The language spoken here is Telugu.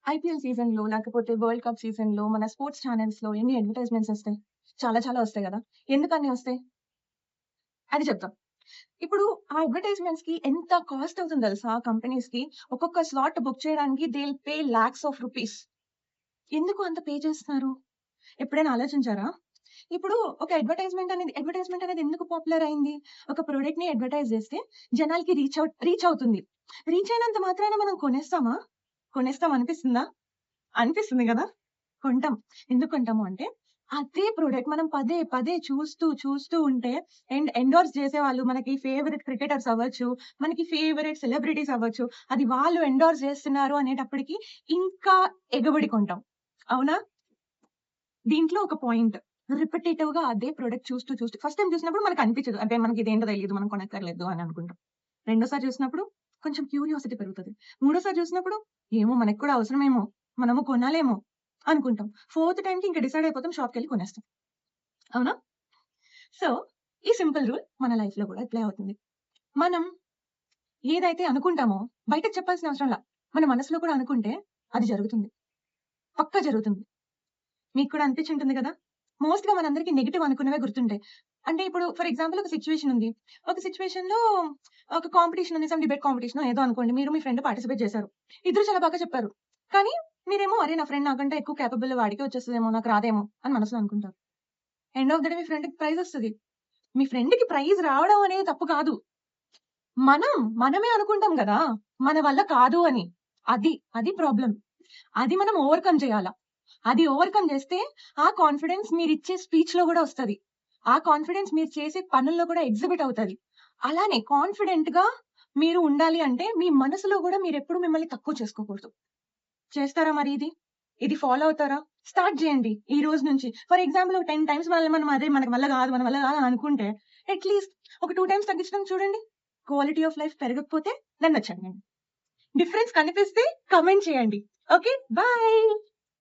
ఐపీఎల్ సీజన్‌లో లేకపోతే వరల్డ్ కప్ సీజన్‌లో మన స్పోర్ట్స్ ఛానెల్స్‌లో ఎన్ని అడ్వర్‌టైజ్‌మెంట్స్ ఒస్తాయి? చాలా చాలా ఒస్తాయి గదా! ఎందుకన్ని ఒస్తాయి? అది చెప్తా. ఇప్పుడు ఆ అడ్వర్‌టైజ్‌మెంట్స్‌కి ఎంత కాస్ట్ అవుతుందో తెలుసా కంపెనీస్‌కి? ఒక్కొక్క స్లాట్ బుక్ చేయడానికి they will pay lakhs of rupees. ఎందుకు అంత పే చేస్తున్నారు? ఎప్పుడైనా ఆలోచించారా? ఇప్పుడు ఒక అడ్వర్‌టైజ్‌మెంట్ అనేది ఎందుకు పాపులర్ అయింది? ఒక ప్రొడక్ట్‌ని అడ్వర్‌టైజ్ చేస్తే జనాలకి రీచ్ అవుతుంది. రీచ్ అయినంత మాత్రాన మనం కొనేస్తామా? కొనేస్తాం అనిపిస్తుందా? అనిపిస్తుంది గదా! కొంటాం. ఎందుకు కొంటాము అంటే, అదే ప్రొడక్ట్ మనం పదే, పదే చూస్తూ ఉంటే ఎండోర్స్ చేసేవాళ్ళు మనకి ఫేవరెట్ క్రికెటర్స్ అవ్వచ్చు, మనకి ఫేవరెట్ సెలబ్రిటీస్ అవ్వచ్చు. అది వాళ్ళు ఎండోర్స్ చేస్తున్నారు అనేటప్పటికి ఇంకా ఎగబడి కొంటాం. అవునా? దీంట్లో ఒక పాయింట్. రిపిటేటివ్‌గా అదే ప్రొడక్ట్ చూస్తూ ఫస్ట్ టైమ్ చూసినప్పుడు మనకనిపించదు. అంటే మనకిదేంటో తెలీదు. మనం కొనక్కర్లేదు అని అనుకుంటాం. రెండోసారి చూసినప్పుడు కొంచెం క్యూరియాసిటీ పెరుగుతది. మూడోసారి చూసినప్పుడు ఏమో మనకు కూడా అవసరమేమో, మనము కొనాలేమో అనుకుంటాం. ఫోర్త్ టైమ్‌కి ఇంక డిసైడ్ అయిపోతాం షాప్‌కెళ్ళి కొనేస్తాం. అవునా? సో, ఈ సింపుల్ రూల్ మన లైఫ్‌లో కూడా అప్లై అవుతుంది. మనం ఏదైతే అనుకుంటామో బయటకి చెప్పాల్సిన అవసరం లా. మన మనసులో కూడా అనుకుంటే అది జరుగుతుంది. పక్కా జరుగుతుంది. మీకు కూడా అనిపించుంటుంది గదా! మోస్ట్‌గా మనందరికి నెగెటివ్ అనుకున్నవే గుర్తుంటాయి. అంటే ఇప్పుడు ఫర్ ఎగ్జాంపుల్ ఒక సిట్యుయేషన్ ఉంది. ఒక సిట్యుయేషన్‌లో ఒక కాంపిటీషన్ ఉంది. సమ్ డిబేట్ కాంపిటీషనో ఏదో అనుకోండి. మీరు మీ ఫ్రెండ్ పార్టిసిపేట్ చేశారు. ఇద్దరు చాలా బాగా చెప్పారు. కానీ మీరేమో అరే! నా ఫ్రెండ్ నాకంటే ఎక్కువ కేపబుల్ వాడికే వచ్చేస్తదేమో, నాకు రాదేమో అని మనసులో అనుకుంటారు. ఎండ్ ఆఫ్ ద డే మీ ఫ్రెండ్‌కి ప్రైజ్ వస్తది. మీ ఫ్రెండ్‌కి ప్రైజ్ రావడం అనేది తప్పు కాదు. మనమే అనుకుంటాం గదా! మన వల్ల కాదు అని. అది ప్రాబ్లమ్. అది మనం ఓవర్‌కమ్ చేయాల. అది ఓవర్‌కమ్ చేస్తే, ఆ కాన్ఫిడెన్స్ మీరిచ్చే స్పీచ్‌లో గూడా ఒస్తది. ఆ కాన్ఫిడెన్స్ మీరు చేసే పనుల్లో కూడా ఎగ్జిబిట్ అవుతది. అలానే కాన్ఫిడెంట్‌గా మీరు ఉండాలి అంటే, మీ మనసులో గూడా మీరెప్పుడు మిమ్మల్ని తక్కువ చేసుకోకూడదు. చేస్తారా మరి ఇది? ఇది ఫాలో అవుతారా? స్టార్ట్ జేయండి ఈ రోజు నుంచి. ఫర్ ఎగ్జాంపుల్ ఒక 10 టైమ్స్ మనం అదే మన వల్ల గాదు, మన వల్ల గాదు అని అనుకుంటే, అట్‌లీస్ట్ ఒక 2 టైమ్స్ తగ్గించడం చూడండి. క్వాలిటీ ఆఫ్ లైఫ్ పెరగకపోతే నన్నొచ్చడగండి. డిఫరెన్స్ కనిపిస్తే కామెంట్ చేయండి. ఓకే. బాయ్.